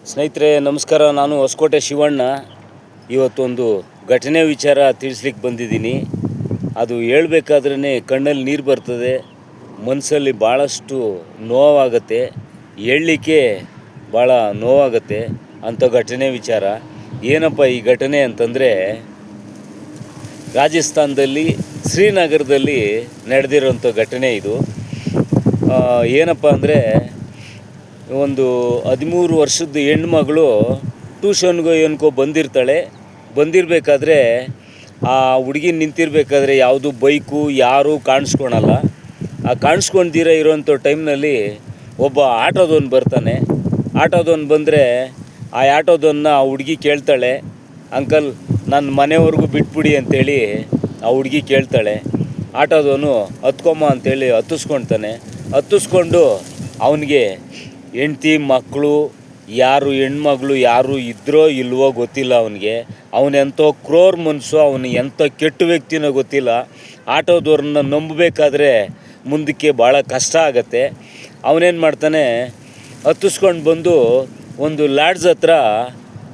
ಸ್ನೇಹಿತರೆ ನಮಸ್ಕಾರ. ನಾನು ಹೊಸಕೋಟೆ ಶಿವಣ್ಣ. ಇವತ್ತೊಂದು ಘಟನೆ ವಿಚಾರ ತಿಳಿಸ್ಲಿಕ್ಕೆ ಬಂದಿದ್ದೀನಿ. ಅದು ಹೇಳ್ಬೇಕಾದ್ರೇ ಕಣ್ಣಲ್ಲಿ ನೀರು ಬರ್ತದೆ, ಮನಸ್ಸಲ್ಲಿ ಭಾಳಷ್ಟು ನೋವಾಗುತ್ತೆ, ಹೇಳಲಿಕ್ಕೆ ಭಾಳ ನೋವಾಗುತ್ತೆ ಅಂಥ ಘಟನೆ ವಿಚಾರ. ಏನಪ್ಪ ಈ ಘಟನೆ ಅಂತಂದರೆ, ರಾಜಸ್ಥಾನದಲ್ಲಿ ಶ್ರೀನಗರದಲ್ಲಿ ನಡೆದಿರೋಂಥ ಘಟನೆ ಇದು. ಏನಪ್ಪ ಅಂದರೆ, ಒಂದು 13 ವರ್ಷದ ಹೆಣ್ಮಗಳು ಟ್ಯೂಷನ್ಗೋ ಏನಕ್ಕೋ ಬಂದಿರಬೇಕಾದ್ರೆ ಆ ಹುಡುಗಿ ನಿಂತಿರಬೇಕಾದ್ರೆ ಯಾವುದು ಬೈಕು ಯಾರೂ ಕಾಣಿಸ್ಕೊಳಲ್ಲ. ಆ ಕಾಣಿಸ್ಕೊಂಡಿರೋ ಇರೋಂಥ ಟೈಮ್ನಲ್ಲಿ ಒಬ್ಬ ಆಟೋದವನು ಬರ್ತಾನೆ. ಆಟೋದವನು ಬಂದರೆ ಆ ಆಟೋದವನ್ನ ಆ ಹುಡುಗಿ ಕೇಳ್ತಾಳೆ, ಅಂಕಲ್ ನನ್ನ ಮನೆವರೆಗೂ ಬಿಟ್ಬಿಡಿ ಅಂತೇಳಿ ಆ ಹುಡುಗಿ ಕೇಳ್ತಾಳೆ. ಆಟೋದವನು ಹತ್ಕೊಮ್ಮ ಅಂತೇಳಿ ಹತ್ತಿಸ್ಕೊಳ್ತಾನೆ. ಹತ್ತಿಸ್ಕೊಂಡು ಅವನಿಗೆ ಹೆಂಡ್ತಿ ಮಕ್ಕಳು ಯಾರು ಹೆಣ್ಮಗಳು ಯಾರು ಇದ್ದರೋ ಇಲ್ವೋ ಗೊತ್ತಿಲ್ಲ. ಅವನೆಂಥೋ ಕ್ರೂರ ಮನಸ್ಸು, ಅವನು ಎಂಥ ಕೆಟ್ಟ ವ್ಯಕ್ತಿನೋ ಗೊತ್ತಿಲ್ಲ. ಆಟೋದವ್ರನ್ನ ನಂಬಬೇಕಾದ್ರೆ ಮುಂದಕ್ಕೆ ಭಾಳ ಕಷ್ಟ ಆಗತ್ತೆ. ಅವನೇನು ಮಾಡ್ತಾನೆ, ಹತ್ತಿಸ್ಕೊಂಡು ಬಂದು ಒಂದು ಲಾಡ್ಜ್ ಹತ್ರ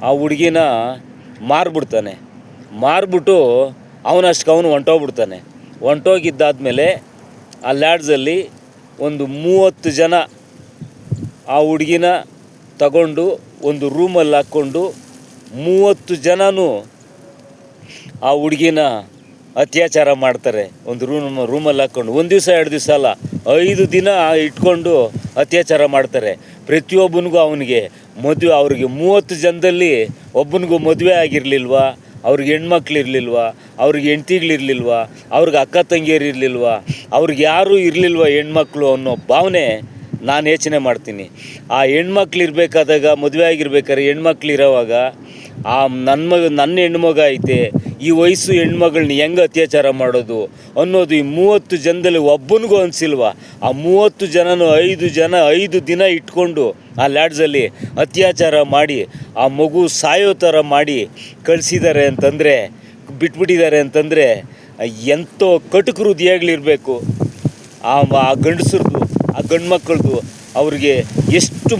ಆ ಹುಡುಗಿನ ಮಾರ್ಬಿಡ್ತಾನೆ. ಮಾರ್ಬಿಟ್ಟು ಅವನು ಹೊಂಟೋಗ್ಬಿಡ್ತಾನೆ. ಹೊಂಟೋಗಿದ್ದಾದಮೇಲೆ ಆ ಲಾಡ್ಜಲ್ಲಿ ಒಂದು 30 ಜನ ಆ ಹುಡುಗಿನ ತಗೊಂಡು ಒಂದು ರೂಮಲ್ಲಿ ಹಾಕ್ಕೊಂಡು 30 ಜನನೂ ಆ ಹುಡುಗಿನ ಅತ್ಯಾಚಾರ ಮಾಡ್ತಾರೆ. ಒಂದು ರೂಮಲ್ಲಿ ಹಾಕ್ಕೊಂಡು 1 ದಿವಸ 2 ದಿವಸ ಅಲ್ಲ, 5 ದಿನ ಇಟ್ಕೊಂಡು ಅತ್ಯಾಚಾರ ಮಾಡ್ತಾರೆ. ಪ್ರತಿಯೊಬ್ಬನಿಗೂ ಅವ್ರಿಗೆ 30 ಜನದಲ್ಲಿ ಒಬ್ಬನಿಗೂ ಮದುವೆ ಆಗಿರಲಿಲ್ವಾ, ಅವ್ರಿಗೆ ಹೆಣ್ಮಕ್ಳು ಇರಲಿಲ್ವಾ, ಅವ್ರಿಗೆ ಹೆಂಡ್ತಿಗಳಿರಲಿಲ್ವಾ, ಅವ್ರಿಗೆ ಅಕ್ಕ ತಂಗಿಯರು ಇರಲಿಲ್ವಾ, ಅವ್ರಿಗೆ ಯಾರೂ ಇರಲಿಲ್ವಾ ಹೆಣ್ಮಕ್ಳು ಅನ್ನೋ ಭಾವನೆ ನಾನು ಯೋಚನೆ ಮಾಡ್ತೀನಿ. ಆ ಹೆಣ್ಮಕ್ಳು ಇರಬೇಕಾದಾಗ, ಮದುವೆ ಆಗಿರ್ಬೇಕಾದ್ರೆ ಹೆಣ್ಮಕ್ಳು ಇರೋವಾಗ ನನ್ನ ಹೆಣ್ಮಗ ಐತೆ, ಈ ವಯಸ್ಸು ಹೆಣ್ಮಗಳನ್ನ ಹೆಂಗೆ ಅತ್ಯಾಚಾರ ಮಾಡೋದು ಅನ್ನೋದು ಈ 30 ಜನದಲ್ಲಿ ಒಬ್ಬನಿಗೂ ಅನಿಸಿಲ್ವಾ? ಆ 30 ಜನನೂ 5 ದಿನ ಇಟ್ಕೊಂಡು ಆ ಲ್ಯಾಡ್ಜಲ್ಲಿ ಅತ್ಯಾಚಾರ ಮಾಡಿ ಆ ಮಗು ಸಾಯೋ ಥರ ಮಾಡಿ ಕಳಿಸಿದ್ದಾರೆ ಅಂತಂದರೆ, ಬಿಟ್ಬಿಟ್ಟಿದ್ದಾರೆ ಅಂತಂದರೆ ಎಂಥೋ ಕಟುಕ ಹೃದಯಗಳಿರಬೇಕು ಆ ಗಂಡಸ್ರದ್ದು, ಆ ಗಂಡು ಮಕ್ಕಳದು. ಅವ್ರಿಗೆ ಎಷ್ಟು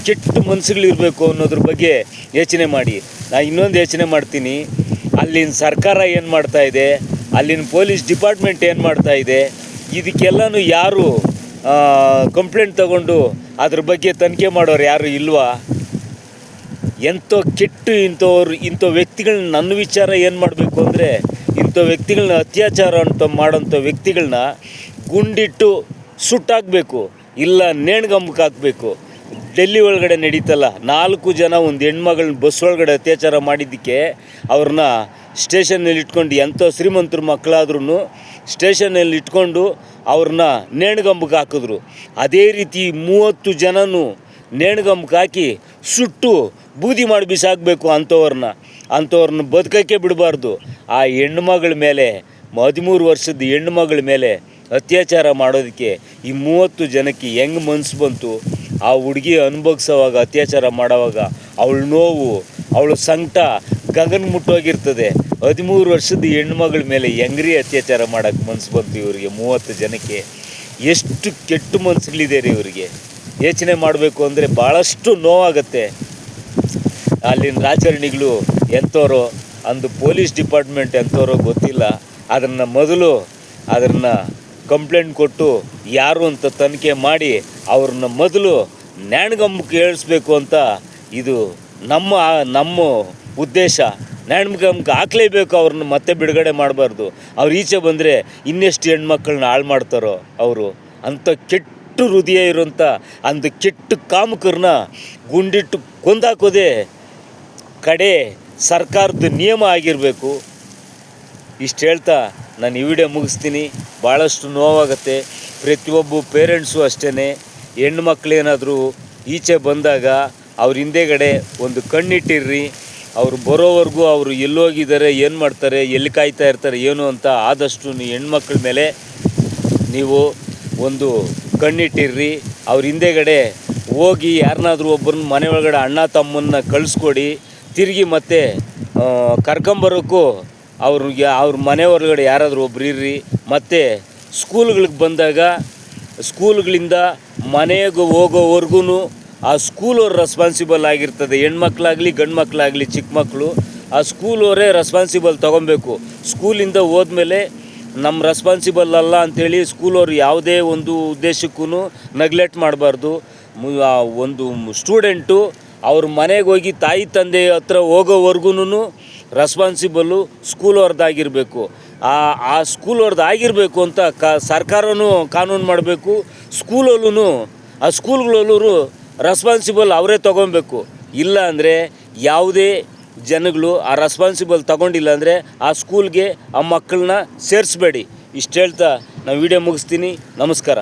ಕೆಟ್ಟ ಮನಸ್ಸುಗಳಿರಬೇಕು ಅನ್ನೋದ್ರ ಬಗ್ಗೆ ಯೋಚನೆ ಮಾಡಿ. ನಾನು ಇನ್ನೊಂದು ಯೋಚನೆ ಮಾಡ್ತೀನಿ, ಅಲ್ಲಿನ ಸರ್ಕಾರ ಏನು ಮಾಡ್ತಾಯಿದೆ, ಅಲ್ಲಿನ ಪೊಲೀಸ್ ಡಿಪಾರ್ಟ್ಮೆಂಟ್ ಏನು ಮಾಡ್ತಾಯಿದೆ, ಇದಕ್ಕೆಲ್ಲನೂ ಯಾರು ಕಂಪ್ಲೇಂಟ್ ತಗೊಂಡು ಅದ್ರ ಬಗ್ಗೆ ತನಿಖೆ ಮಾಡೋರು ಯಾರು ಇಲ್ವಾ? ಎಂಥೋ ಇಂಥ ವ್ಯಕ್ತಿಗಳನ್ನ, ನನ್ನ ವಿಚಾರ ಏನು ಮಾಡಬೇಕು ಅಂದರೆ, ಇಂಥ ವ್ಯಕ್ತಿಗಳನ್ನ ಅತ್ಯಾಚಾರ ಮಾಡೋಂಥ ವ್ಯಕ್ತಿಗಳನ್ನ ಗುಂಡಿಟ್ಟು ಸುಟ್ಟಾಕಬೇಕು, ಇಲ್ಲ ನೇಣ್ಗಂಬಕ್ಕೆ ಹಾಕಬೇಕು. ಡೆಲ್ಲಿ ಒಳಗಡೆ ನಡೀತಲ್ಲ, 4 ಜನ ಒಂದು ಹೆಣ್ಮಗಳನ್ನ ಬಸ್ ಒಳಗಡೆ ಅತ್ಯಾಚಾರ ಮಾಡಿದ್ದಕ್ಕೆ ಅವ್ರನ್ನ ಸ್ಟೇಷನ್ನಲ್ಲಿ ಇಟ್ಕೊಂಡು, ಎಂಥ ಶ್ರೀಮಂತರ ಮಕ್ಕಳಾದ್ರೂ ಸ್ಟೇಷನ್ನಲ್ಲಿ ಇಟ್ಕೊಂಡು ಅವ್ರನ್ನ ನೇಣ್ಗಂಬಕ್ಕೆ ಹಾಕಿದ್ರು. ಅದೇ ರೀತಿ 30 ಜನನೂ ನೇಣ್ಗಂಬಕ್ಕೆ ಹಾಕಿ ಸುಟ್ಟು ಬೂದಿ ಮಾಡಿ ಬಿಸಾಕಬೇಕು ಅಂಥವ್ರನ್ನ ಬದುಕೋಕ್ಕೆ ಬಿಡಬಾರ್ದು. ಆ ಹೆಣ್ಮಗಳ ಮೇಲೆ, 13 ವರ್ಷದ ಹೆಣ್ಮಗಳ ಮೇಲೆ ಅತ್ಯಾಚಾರ ಮಾಡೋದಕ್ಕೆ ಈ 30 ಜನಕ್ಕೆ ಹೆಂಗೆ ಮನಸ್ಸು ಬಂತು? ಆ ಹುಡುಗಿ ಅನುಭವಿಸೋವಾಗ, ಅತ್ಯಾಚಾರ ಮಾಡೋವಾಗ ಅವಳ ನೋವು, ಅವಳ ಸಂಕಟ ಗಗನ ಮುಟ್ಟೋಗಿರ್ತದೆ. 13 ವರ್ಷದ ಹೆಣ್ಮಗಳ ಮೇಲೆ ಹೆಂಗ್ರಿ ಅತ್ಯಾಚಾರ ಮಾಡೋಕ್ಕೆ ಮನಸ್ಸು ಬಂತು ಇವರಿಗೆ? 30 ಜನಕ್ಕೆ ಎಷ್ಟು ಕೆಟ್ಟ ಮನಸ್ಸುಗಳಿದೆ ರೀ ಇವರಿಗೆ. ಯೋಚನೆ ಮಾಡಬೇಕು ಅಂದರೆ ಭಾಳಷ್ಟು ನೋವಾಗತ್ತೆ. ಅಲ್ಲಿನ ರಾಜಕಾರಣಿಗಳು ಎಂಥವ್ರೋ, ಅಂದು ಪೊಲೀಸ್ ಡಿಪಾರ್ಟ್ಮೆಂಟ್ ಎಂಥವ್ರೋ ಗೊತ್ತಿಲ್ಲ. ಅದನ್ನು ಕಂಪ್ಲೇಂಟ್ ಕೊಟ್ಟು ಯಾರು ಅಂತ ತನಿಖೆ ಮಾಡಿ ಅವ್ರನ್ನ ಮೊದಲು ನ್ಯಾಣ್ಗಂಬಕ್ಕೆ ಏಳಿಸ್ಬೇಕು ಅಂತ ಇದು ನಮ್ಮ ಉದ್ದೇಶ. ನ್ಯಾಣ್ಗಂಬಕ್ಕೆ ಹಾಕಲೇಬೇಕು, ಅವ್ರನ್ನ ಮತ್ತೆ ಬಿಡುಗಡೆ ಮಾಡಬಾರ್ದು. ಅವ್ರು ಈಚೆ ಬಂದರೆ ಇನ್ನೆಷ್ಟು ಹೆಣ್ಮಕ್ಳನ್ನ ಹಾಳು ಮಾಡ್ತಾರೋ ಅವರು. ಅಂಥ ಕೆಟ್ಟ ಹೃದಯ ಇರೋಂಥ ಅಂಥ ಕೆಟ್ಟ ಕಾಮಕರನ್ನ ಗುಂಡಿಟ್ಟು ಕೊಂದಾಕೋದೇ ಕಡೆ ಸರ್ಕಾರದ ನಿಯಮ ಆಗಿರಬೇಕು. ಇಷ್ಟು ಹೇಳ್ತಾ ನಾನು ಈ ವಿಡಿಯೋ ಮುಗಿಸ್ತೀನಿ. ಭಾಳಷ್ಟು ನೋವಾಗುತ್ತೆ. ಪ್ರತಿಯೊಬ್ಬ ಪೇರೆಂಟ್ಸು ಅಷ್ಟೇ, ಹೆಣ್ಮಕ್ಳೇನಾದರೂ ಈಚೆ ಬಂದಾಗ ಅವ್ರ ಹಿಂದೆಗಡೆ ಒಂದು ಕಣ್ಣಿಟ್ಟಿರ್ರಿ. ಅವರು ಬರೋವರೆಗೂ ಅವರು ಎಲ್ಲೋಗಿದ್ದಾರೆ, ಏನು ಮಾಡ್ತಾರೆ, ಎಲ್ಲಿ ಕಾಯ್ತಾ ಇರ್ತಾರೆ ಏನು ಅಂತ ಆದಷ್ಟು ಹೆಣ್ಮಕ್ಳ ಮೇಲೆ ನೀವು ಒಂದು ಕಣ್ಣಿಟ್ಟಿರ್ರಿ. ಅವ್ರ ಹಿಂದೆಗಡೆ ಹೋಗಿ ಯಾರನ್ನಾದ್ರೂ ಒಬ್ಬರನ್ನ ಮನೆ ಒಳಗಡೆ ಅಣ್ಣ ತಮ್ಮನ್ನ ಕಳಿಸ್ಕೊಡಿ. ತಿರುಗಿ ಮತ್ತೆ ಕರ್ಕೊಂಬರೋಕ್ಕೂ ಅವ್ರ ಮನೆ ಹೊರಗಡೆ ಯಾರಾದರೂ ಒಬ್ರು ಇರ್ರಿ. ಮತ್ತು ಸ್ಕೂಲ್ಗಳಿಗೆ ಬಂದಾಗ ಸ್ಕೂಲ್ಗಳಿಂದ ಮನೆಗೆ ಹೋಗೋವರೆಗೂ ಆ ಸ್ಕೂಲವ್ರು ರೆಸ್ಪಾನ್ಸಿಬಲ್ ಆಗಿರ್ತದೆ. ಹೆಣ್ಮಕ್ಳಾಗಲಿ ಗಂಡು ಮಕ್ಕಳಾಗಲಿ ಚಿಕ್ಕ ಮಕ್ಕಳು ಆ ಸ್ಕೂಲವರೇ ರೆಸ್ಪಾನ್ಸಿಬಲ್ ತೊಗೊಬೇಕು. ಸ್ಕೂಲಿಂದ ಹೋದ್ಮೇಲೆ ನಮ್ಮ ರೆಸ್ಪಾನ್ಸಿಬಲ್ ಅಲ್ಲ ಅಂಥೇಳಿ ಸ್ಕೂಲವ್ರು ಯಾವುದೇ ಒಂದು ಉದ್ದೇಶಕ್ಕೂ ನೆಗ್ಲೆಕ್ಟ್ ಮಾಡಬಾರ್ದು. ಒಂದು ಸ್ಟೂಡೆಂಟು ಅವ್ರ ಮನೆಗೆ ಹೋಗಿ ತಾಯಿ ತಂದೆ ಹತ್ರ ಹೋಗೋವರೆಗೂ ರೆಸ್ಪಾನ್ಸಿಬಲ್ಲು ಸ್ಕೂಲವ್ರದ್ದಾಗಿರಬೇಕು. ಆ ಸ್ಕೂಲವ್ರದ್ದು ಆಗಿರಬೇಕು ಅಂತ ಸರ್ಕಾರನೂ ಕಾನೂನು ಮಾಡಬೇಕು. ಆ ಸ್ಕೂಲ್ಗಳಲ್ಲೂ ರೆಸ್ಪಾನ್ಸಿಬಲ್ ಅವರೇ ತೊಗೊಬೇಕು. ಇಲ್ಲ ಅಂದರೆ ಯಾವುದೇ ಜನಗಳು ಆ ರೆಸ್ಪಾನ್ಸಿಬಲ್ ತೊಗೊಂಡಿಲ್ಲ ಅಂದರೆ ಆ ಸ್ಕೂಲ್ಗೆ ಆ ಮಕ್ಕಳನ್ನ ಸೇರಿಸ್ಬೇಡಿ. ಇಷ್ಟು ಹೇಳ್ತಾ ನಾನು ವಿಡಿಯೋ ಮುಗಿಸ್ತೀನಿ. ನಮಸ್ಕಾರ.